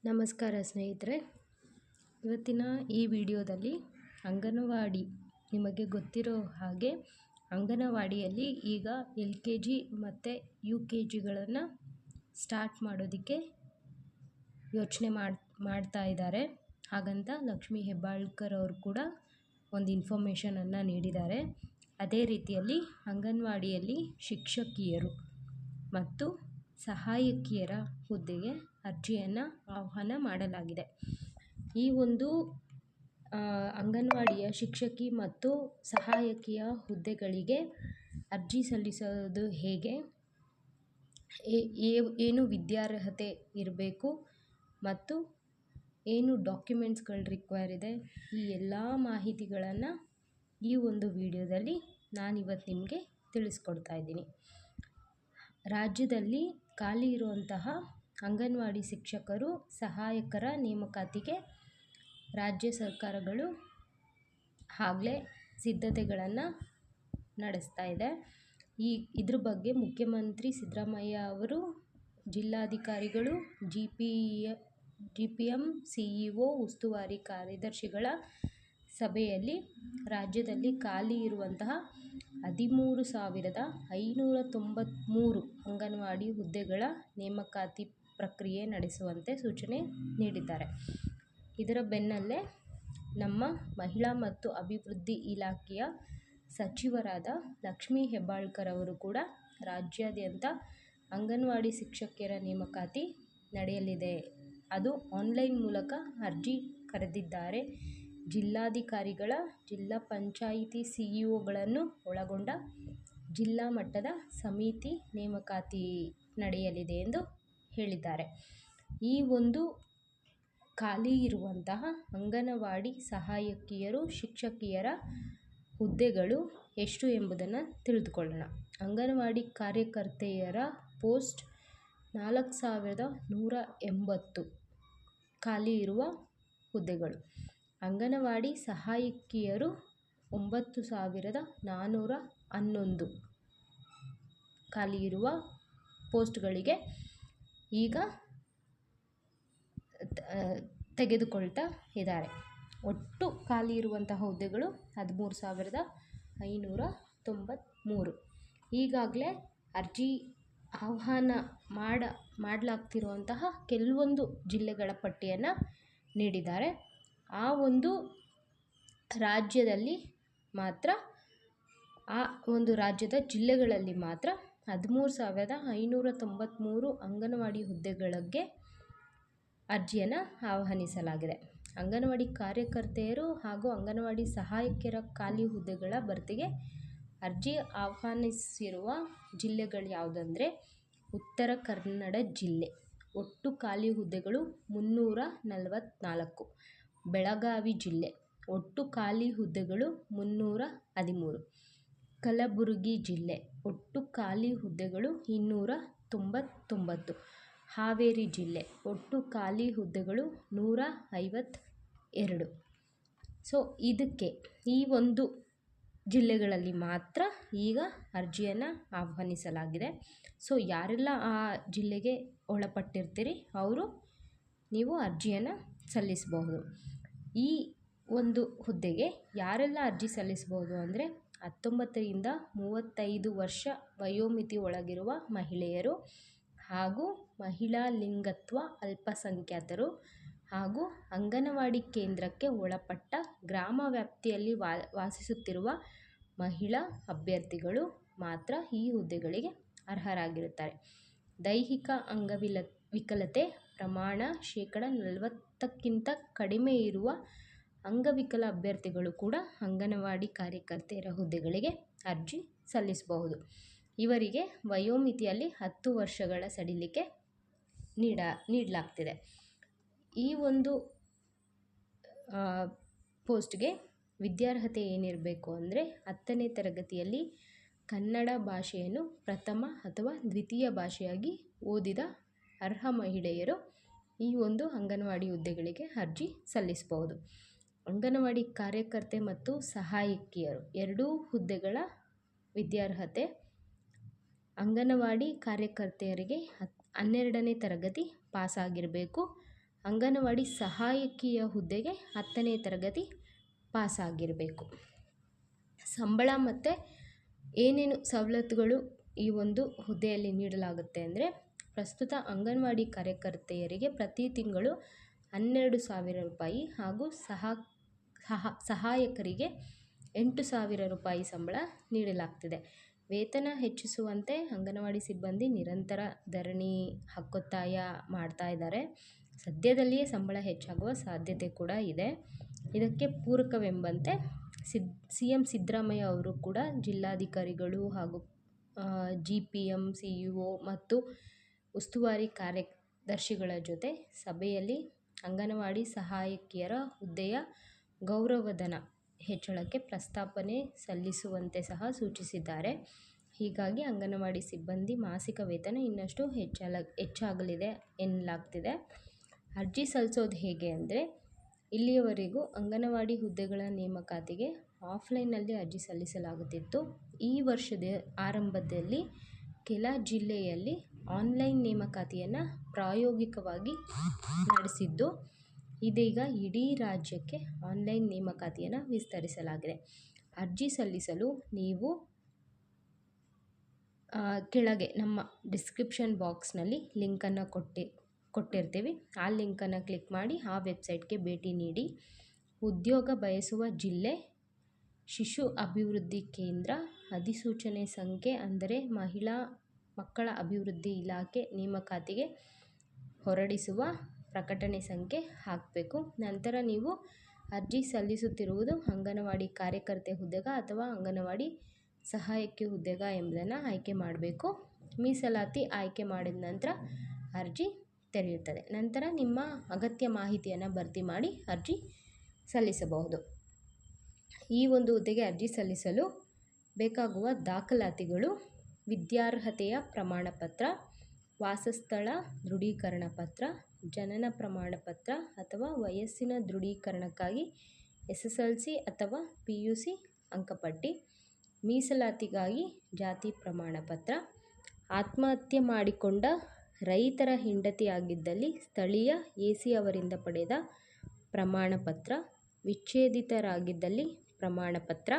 ನಮಸ್ಕಾರ ಸ್ನೇಹಿತರೆ. ಇವತ್ತಿನ ಈ ವಿಡಿಯೋದಲ್ಲಿ ಅಂಗನವಾಡಿ, ನಿಮಗೆ ಗೊತ್ತಿರೋ ಹಾಗೆ ಅಂಗನವಾಡಿಯಲ್ಲಿ ಈಗ LKG ಮತ್ತು UKGಗಳನ್ನು ಸ್ಟಾರ್ಟ್ ಮಾಡೋದಕ್ಕೆ ಯೋಚನೆ ಮಾಡ್ತಾ ಇದ್ದಾರೆ. ಹಾಗಂತ ಲಕ್ಷ್ಮೀ ಹೆಬ್ಬಾಳ್ಕರ್ ಅವರು ಕೂಡ ಒಂದು ಇನ್ಫಾರ್ಮೇಷನನ್ನು ನೀಡಿದ್ದಾರೆ. ಅದೇ ರೀತಿಯಲ್ಲಿ ಅಂಗನವಾಡಿಯಲ್ಲಿ ಶಿಕ್ಷಕಿಯರು ಮತ್ತು ಸಹಾಯಕಿಯರ ಹುದ್ದೆಗೆ ಅರ್ಜಿಯನ್ನು ಆಹ್ವಾನ ಮಾಡಲಾಗಿದೆ. ಈ ಒಂದು ಅಂಗನವಾಡಿಯ ಶಿಕ್ಷಕಿ ಮತ್ತು ಸಹಾಯಕಿಯ ಹುದ್ದೆಗಳಿಗೆ ಅರ್ಜಿ ಸಲ್ಲಿಸೋದು ಹೇಗೆ, ಏನು ವಿದ್ಯಾರ್ಹತೆ ಇರಬೇಕು ಮತ್ತು ಏನು ಡಾಕ್ಯುಮೆಂಟ್ಸ್ಗಳು ರಿಕ್ವೈರ್ ಇದೆ, ಈ ಎಲ್ಲ ಮಾಹಿತಿಗಳನ್ನು ಈ ಒಂದು ವಿಡಿಯೋದಲ್ಲಿ ನಾನಿವತ್ತು ನಿಮಗೆ ತಿಳಿಸ್ಕೊಡ್ತಾ ಇದ್ದೀನಿ. ರಾಜ್ಯದಲ್ಲಿ ಖಾಲಿ ಇರುವಂತಹ ಅಂಗನವಾಡಿ ಶಿಕ್ಷಕರು, ಸಹಾಯಕರ ನೇಮಕಾತಿಗೆ ರಾಜ್ಯ ಸರ್ಕಾರಗಳು ಆಗಲೇ ಸಿದ್ಧತೆಗಳನ್ನು ನಡೆಸ್ತಾ ಇದೆ. ಇದ್ರ ಬಗ್ಗೆ ಮುಖ್ಯಮಂತ್ರಿ ಸಿದ್ದರಾಮಯ್ಯ ಅವರು ಜಿಲ್ಲಾಧಿಕಾರಿಗಳು, GPM CEO, ಉಸ್ತುವಾರಿ ಕಾರ್ಯದರ್ಶಿಗಳ ಸಭೆಯಲ್ಲಿ ರಾಜ್ಯದಲ್ಲಿ ಖಾಲಿ ಇರುವಂತಹ 13,593 ಅಂಗನವಾಡಿ ಹುದ್ದೆಗಳ ನೇಮಕಾತಿ ಪ್ರಕ್ರಿಯೆ ನಡೆಸುವಂತೆ ಸೂಚನೆ ನೀಡಿದ್ದಾರೆ. ಇದರ ಬೆನ್ನಲ್ಲೇ ನಮ್ಮ ಮಹಿಳಾ ಮತ್ತು ಅಭಿವೃದ್ಧಿ ಇಲಾಖೆಯ ಸಚಿವರಾದ ಲಕ್ಷ್ಮೀ ಹೆಬ್ಬಾಳ್ಕರ್ ಅವರು ಕೂಡ ರಾಜ್ಯಾದ್ಯಂತ ಅಂಗನವಾಡಿ ಶಿಕ್ಷಕಿಯರ ನೇಮಕಾತಿ ನಡೆಯಲಿದೆ, ಅದು ಆನ್ಲೈನ್ ಮೂಲಕ ಅರ್ಜಿ ಕರೆದಿದ್ದಾರೆ. ಜಿಲ್ಲಾಧಿಕಾರಿಗಳ, ಜಿಲ್ಲಾ ಪಂಚಾಯಿತಿ CEOಗಳನ್ನು ಒಳಗೊಂಡ ಜಿಲ್ಲಾ ಮಟ್ಟದ ಸಮಿತಿ ನೇಮಕಾತಿ ನಡೆಯಲಿದೆ ಎಂದು ಹೇಳಿದ್ದಾರೆ. ಈ ಒಂದು ಖಾಲಿ ಇರುವಂತಹ ಅಂಗನವಾಡಿ ಸಹಾಯಕಿಯರು, ಶಿಕ್ಷಕಿಯರ ಹುದ್ದೆಗಳು ಎಷ್ಟು ಎಂಬುದನ್ನು ತಿಳಿದುಕೊಳ್ಳೋಣ. ಅಂಗನವಾಡಿ ಕಾರ್ಯಕರ್ತೆಯರ ಪೋಸ್ಟ್ 4,180 ಖಾಲಿ ಇರುವ ಹುದ್ದೆಗಳು. ಅಂಗನವಾಡಿ ಸಹಾಯಕಿಯರು 9,411 ಖಾಲಿ ಇರುವ ಪೋಸ್ಟ್ಗಳಿಗೆ ಈಗ ತೆಗೆದುಕೊಳ್ತಾ ಇದ್ದಾರೆ. ಒಟ್ಟು ಖಾಲಿ ಇರುವಂತಹ ಹುದ್ದೆಗಳು 13,593. ಈಗಾಗಲೇ ಅರ್ಜಿ ಆಹ್ವಾನ ಮಾಡಲಾಗ್ತಿರುವಂತಹ ಕೆಲವೊಂದು ಜಿಲ್ಲೆಗಳ ಪಟ್ಟಿಯನ್ನು ನೀಡಿದ್ದಾರೆ. ಆ ಒಂದು ರಾಜ್ಯದಲ್ಲಿ ಮಾತ್ರ, ಆ ಒಂದು ರಾಜ್ಯದ ಜಿಲ್ಲೆಗಳಲ್ಲಿ ಮಾತ್ರ 13,593 ಅಂಗನವಾಡಿ ಹುದ್ದೆಗಳಿಗೆ ಅರ್ಜಿಯನ್ನು ಆಹ್ವಾನಿಸಲಾಗಿದೆ. ಅಂಗನವಾಡಿ ಕಾರ್ಯಕರ್ತೆಯರು ಹಾಗೂ ಅಂಗನವಾಡಿ ಸಹಾಯಕಿಯರ ಖಾಲಿ ಹುದ್ದೆಗಳ ಭರ್ತಿಗೆ ಅರ್ಜಿ ಆಹ್ವಾನಿಸಿರುವ ಜಿಲ್ಲೆಗಳು ಯಾವುದಂದರೆ ಉತ್ತರ ಕನ್ನಡ ಜಿಲ್ಲೆ. ಒಟ್ಟು ಖಾಲಿ ಹುದ್ದೆಗಳು 344. ಬೆಳಗಾವಿ ಜಿಲ್ಲೆ. ಒಟ್ಟು ಖಾಲಿ ಹುದ್ದೆಗಳು 313. ಕಲಬುರಗಿ ಜಿಲ್ಲೆ. ಒಟ್ಟು ಖಾಲಿ ಹುದ್ದೆಗಳು 299. ಹಾವೇರಿ ಜಿಲ್ಲೆ. ಒಟ್ಟು ಖಾಲಿ ಹುದ್ದೆಗಳು 152. ಇದಕ್ಕೆ ಈ ಒಂದು ಜಿಲ್ಲೆಗಳಲ್ಲಿ ಮಾತ್ರ ಈಗ ಅರ್ಜಿಯನ್ನು ಆಹ್ವಾನಿಸಲಾಗಿದೆ. ಯಾರೆಲ್ಲ ಆ ಜಿಲ್ಲೆಗೆ ಒಳಪಟ್ಟಿರ್ತೀರಿ ನೀವು ಅರ್ಜಿಯನ್ನು ಸಲ್ಲಿಸಬಹುದು. ಈ ಒಂದು ಹುದ್ದೆಗೆ ಯಾರೆಲ್ಲ ಅರ್ಜಿ ಸಲ್ಲಿಸಬಹುದು ಅಂದರೆ 19ರಿಂದ 35 ವರ್ಷ ವಯೋಮಿತಿ ಒಳಗಿರುವ ಮಹಿಳೆಯರು ಹಾಗೂ ಮಹಿಳಾ ಲಿಂಗತ್ವ ಅಲ್ಪಸಂಖ್ಯಾತರು ಹಾಗೂ ಅಂಗನವಾಡಿ ಕೇಂದ್ರಕ್ಕೆ ಒಳಪಟ್ಟ ಗ್ರಾಮ ವ್ಯಾಪ್ತಿಯಲ್ಲಿ ವಾಸಿಸುತ್ತಿರುವ ಮಹಿಳಾ ಅಭ್ಯರ್ಥಿಗಳು ಮಾತ್ರ ಈ ಹುದ್ದೆಗಳಿಗೆ ಅರ್ಹರಾಗಿರುತ್ತಾರೆ. ದೈಹಿಕ ಅಂಗವಿಕಲತೆ ಪ್ರಮಾಣ 40%ಕ್ಕಿಂತ ಕಡಿಮೆ ಇರುವ ಅಂಗವಿಕಲ ಅಭ್ಯರ್ಥಿಗಳು ಕೂಡ ಅಂಗನವಾಡಿ ಕಾರ್ಯಕರ್ತೆಯರ ಹುದ್ದೆಗಳಿಗೆ ಅರ್ಜಿ ಸಲ್ಲಿಸಬಹುದು. ಇವರಿಗೆ ವಯೋಮಿತಿಯಲ್ಲಿ 10 ವರ್ಷಗಳ ಸಡಿಲಿಕೆ ನೀಡಲಾಗ್ತಿದೆ. ಈ ಒಂದು ಪೋಸ್ಟ್ಗೆ ವಿದ್ಯಾರ್ಹತೆ ಏನಿರಬೇಕು ಅಂದರೆ 10ನೇ ತರಗತಿಯಲ್ಲಿ ಕನ್ನಡ ಭಾಷೆಯನ್ನು ಪ್ರಥಮ ಅಥವಾ ದ್ವಿತೀಯ ಭಾಷೆಯಾಗಿ ಓದಿದ ಅರ್ಹ ಮಹಿಳೆಯರು ಈ ಒಂದು ಅಂಗನವಾಡಿ ಹುದ್ದೆಗಳಿಗೆ ಅರ್ಜಿ ಸಲ್ಲಿಸಬಹುದು. ಅಂಗನವಾಡಿ ಕಾರ್ಯಕರ್ತೆ ಮತ್ತು ಸಹಾಯಕಿಯರು ಎರಡೂ ಹುದ್ದೆಗಳ ವಿದ್ಯಾರ್ಹತೆ ಅಂಗನವಾಡಿ ಕಾರ್ಯಕರ್ತೆಯರಿಗೆ 12ನೇ ತರಗತಿ ಪಾಸಾಗಿರಬೇಕು. ಅಂಗನವಾಡಿ ಸಹಾಯಕಿಯ ಹುದ್ದೆಗೆ 10ನೇ ತರಗತಿ ಪಾಸಾಗಿರಬೇಕು. ಸಂಬಳ ಮತ್ತು ಏನೇನು ಸವಲತ್ತುಗಳು ಈ ಒಂದು ಹುದ್ದೆಯಲ್ಲಿ ನೀಡಲಾಗುತ್ತೆ ಅಂದರೆ, ಪ್ರಸ್ತುತ ಅಂಗನವಾಡಿ ಕಾರ್ಯಕರ್ತೆಯರಿಗೆ ಪ್ರತಿ ತಿಂಗಳು 12,000 ರೂಪಾಯಿ ಹಾಗೂ ಸಹಾಯಕರಿಗೆ 8,000 ರೂಪಾಯಿ ಸಂಬಳ ನೀಡಲಾಗ್ತಿದೆ. ವೇತನ ಹೆಚ್ಚಿಸುವಂತೆ ಅಂಗನವಾಡಿ ಸಿಬ್ಬಂದಿ ನಿರಂತರ ಧರಣಿ ಹಕ್ಕೊತ್ತಾಯ ಮಾಡ್ತಾ ಇದ್ದಾರೆ. ಸದ್ಯದಲ್ಲಿಯೇ ಸಂಬಳ ಹೆಚ್ಚಾಗುವ ಸಾಧ್ಯತೆ ಕೂಡ ಇದೆ. ಇದಕ್ಕೆ ಪೂರಕವೆಂಬಂತೆ CM ಸಿದ್ದರಾಮಯ್ಯ ಅವರು ಕೂಡ ಜಿಲ್ಲಾಧಿಕಾರಿಗಳು ಹಾಗೂ GPM, CEO ಮತ್ತು ಉಸ್ತುವಾರಿ ಕಾರ್ಯದರ್ಶಿಗಳ ಜೊತೆ ಸಭೆಯಲ್ಲಿ ಅಂಗನವಾಡಿ ಸಹಾಯಕಿಯರ ಹುದ್ದೆಯ ಗೌರವಧನ ಹೆಚ್ಚಳಕ್ಕೆ ಪ್ರಸ್ತಾವನೆ ಸಲ್ಲಿಸುವಂತೆ ಸಹ ಸೂಚಿಸಿದ್ದಾರೆ. ಹೀಗಾಗಿ ಅಂಗನವಾಡಿ ಸಿಬ್ಬಂದಿ ಮಾಸಿಕ ವೇತನ ಇನ್ನಷ್ಟು ಹೆಚ್ಚಾಗಲಿದೆ ಎನ್ನಲಾಗ್ತಿದೆ. ಅರ್ಜಿ ಸಲ್ಲಿಸೋದು ಹೇಗೆ ಅಂದರೆ, ಇಲ್ಲಿಯವರೆಗೂ ಅಂಗನವಾಡಿ ಹುದ್ದೆಗಳ ನೇಮಕಾತಿಗೆ ಆಫ್ಲೈನ್ನಲ್ಲಿ ಅರ್ಜಿ ಸಲ್ಲಿಸಲಾಗುತ್ತಿತ್ತು. ಈ ವರ್ಷದ ಆರಂಭದಲ್ಲಿ ಕೆಲ ಜಿಲ್ಲೆಯಲ್ಲಿ ಆನ್ಲೈನ್ ನೇಮಕಾತಿಯನ್ನು ಪ್ರಾಯೋಗಿಕವಾಗಿ ನಡೆಸಿದ್ದು, ಇದೀಗ ಇಡೀ ರಾಜ್ಯಕ್ಕೆ ಆನ್ಲೈನ್ ನೇಮಕಾತಿಯನ್ನು ವಿಸ್ತರಿಸಲಾಗಿದೆ. ಅರ್ಜಿ ಸಲ್ಲಿಸಲು ನೀವು ಕೆಳಗೆ ನಮ್ಮ ಡಿಸ್ಕ್ರಿಪ್ಷನ್ ಬಾಕ್ಸ್ನಲ್ಲಿ ಲಿಂಕನ್ನು ಕೊಟ್ಟಿರ್ತೀವಿ. ಆ ಲಿಂಕನ್ನು ಕ್ಲಿಕ್ ಮಾಡಿ ಆ ವೆಬ್ಸೈಟ್ಗೆ ಭೇಟಿ ನೀಡಿ. ಉದ್ಯೋಗ ಬಯಸುವ ಜಿಲ್ಲೆ, ಶಿಶು ಅಭಿವೃದ್ಧಿ ಕೇಂದ್ರ, ಅಧಿಸೂಚನೆ ಸಂಖ್ಯೆ ಅಂದರೆ ಮಕ್ಕಳ ಅಭಿವೃದ್ಧಿ ಇಲಾಖೆ ನೇಮಕಾತಿಗೆ ಹೊರಡಿಸುವ ಪ್ರಕಟಣೆ ಸಂಖ್ಯೆ ಹಾಕಬೇಕು. ನಂತರ ನೀವು ಅರ್ಜಿ ಸಲ್ಲಿಸುತ್ತಿರುವುದು ಅಂಗನವಾಡಿ ಕಾರ್ಯಕರ್ತೆ ಹುದ್ದೆಗ ಅಥವಾ ಅಂಗನವಾಡಿ ಸಹಾಯಕಿ ಹುದ್ದೆಗ ಎಂಬುದನ್ನು ಆಯ್ಕೆ ಮಾಡಬೇಕು. ಮೀಸಲಾತಿ ಆಯ್ಕೆ ಮಾಡಿದ ನಂತರ ಅರ್ಜಿ ತೆರೆಯುತ್ತದೆ. ನಂತರ ನಿಮ್ಮ ಅಗತ್ಯ ಮಾಹಿತಿಯನ್ನು ಭರ್ತಿ ಮಾಡಿ ಅರ್ಜಿ ಸಲ್ಲಿಸಬಹುದು. ಈ ಒಂದು ಹುದ್ದೆಗೆ ಅರ್ಜಿ ಸಲ್ಲಿಸಲು ಬೇಕಾಗುವ ದಾಖಲಾತಿಗಳು: ವಿದ್ಯಾರ್ಹತೆಯ ಪ್ರಮಾಣಪತ್ರ, ವಾಸಸ್ಥಳ ದೃಢೀಕರಣ ಪತ್ರ, ಜನನ ಪ್ರಮಾಣಪತ್ರ ಅಥವಾ ವಯಸ್ಸಿನ ದೃಢೀಕರಣಕ್ಕಾಗಿ SSLC ಅಥವಾ PUC ಅಂಕಪಟ್ಟಿ, ಮೀಸಲಾತಿಗಾಗಿ ಜಾತಿ ಪ್ರಮಾಣಪತ್ರ, ಆತ್ಮಹತ್ಯೆ ಮಾಡಿಕೊಂಡ ರೈತರ ಹೆಂಡತಿಯಾಗಿದ್ದಲ್ಲಿ ಸ್ಥಳೀಯ AC ಅವರಿಂದ ಪಡೆದ ಪ್ರಮಾಣಪತ್ರ, ವಿಚ್ಛೇದಿತರಾಗಿದ್ದಲ್ಲಿ ಪ್ರಮಾಣಪತ್ರ,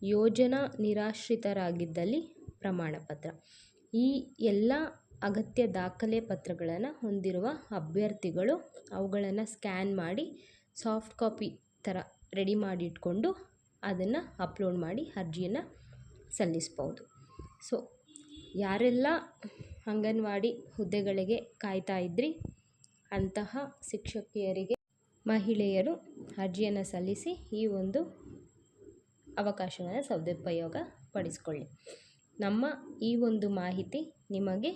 ಯೋಜನಾ ನಿರಾಶ್ರಿತರಾಗಿದ್ದಲ್ಲಿ ಪ್ರಮಾಣಪತ್ರ. ಈ ಎಲ್ಲ ಅಗತ್ಯ ದಾಖಲೆ ಪತ್ರಗಳನ್ನು ಹೊಂದಿರುವ ಅಭ್ಯರ್ಥಿಗಳು ಅವುಗಳನ್ನು ಸ್ಕ್ಯಾನ್ ಮಾಡಿ ಸಾಫ್ಟ್ ಕಾಪಿ ಥರ ರೆಡಿ ಮಾಡಿ ಇಟ್ಕೊಂಡು ಅದನ್ನು ಅಪ್ಲೋಡ್ ಮಾಡಿ ಅರ್ಜಿಯನ್ನು ಸಲ್ಲಿಸ್ಬೋದು. ಸೊ ಯಾರೆಲ್ಲ ಅಂಗನವಾಡಿ ಹುದ್ದೆಗಳಿಗೆ ಕಾಯ್ತಾ ಇದ್ರಿ, ಅಂತಹ ಶಿಕ್ಷಕಿಯರಿಗೆ, ಮಹಿಳೆಯರು ಅರ್ಜಿಯನ್ನು ಸಲ್ಲಿಸಿ ಈ ಒಂದು ಅವಕಾಶವನ್ನು ಸದುಪಯೋಗ ಪಡಿಸ್ಕೊಳ್ಳಿ. ನಮ್ಮ ಈ ಒಂದು ಮಾಹಿತಿ ನಿಮಗೆ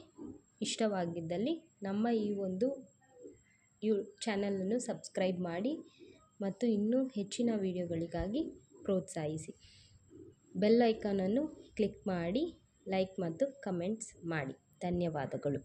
ಇಷ್ಟವಾಗಿದ್ದಲ್ಲಿ ನಮ್ಮ ಈ ಒಂದು ಚಾನಲನ್ನು ಸಬ್ಸ್ಕ್ರೈಬ್ ಮಾಡಿ ಮತ್ತು ಇನ್ನೂ ಹೆಚ್ಚಿನ ವಿಡಿಯೋಗಳಿಗಾಗಿ ಪ್ರೋತ್ಸಾಹಿಸಿ. ಬೆಲ್ ಐಕಾನನ್ನು ಕ್ಲಿಕ್ ಮಾಡಿ, ಲೈಕ್ ಮತ್ತು ಕಮೆಂಟ್ಸ್ ಮಾಡಿ. ಧನ್ಯವಾದಗಳು.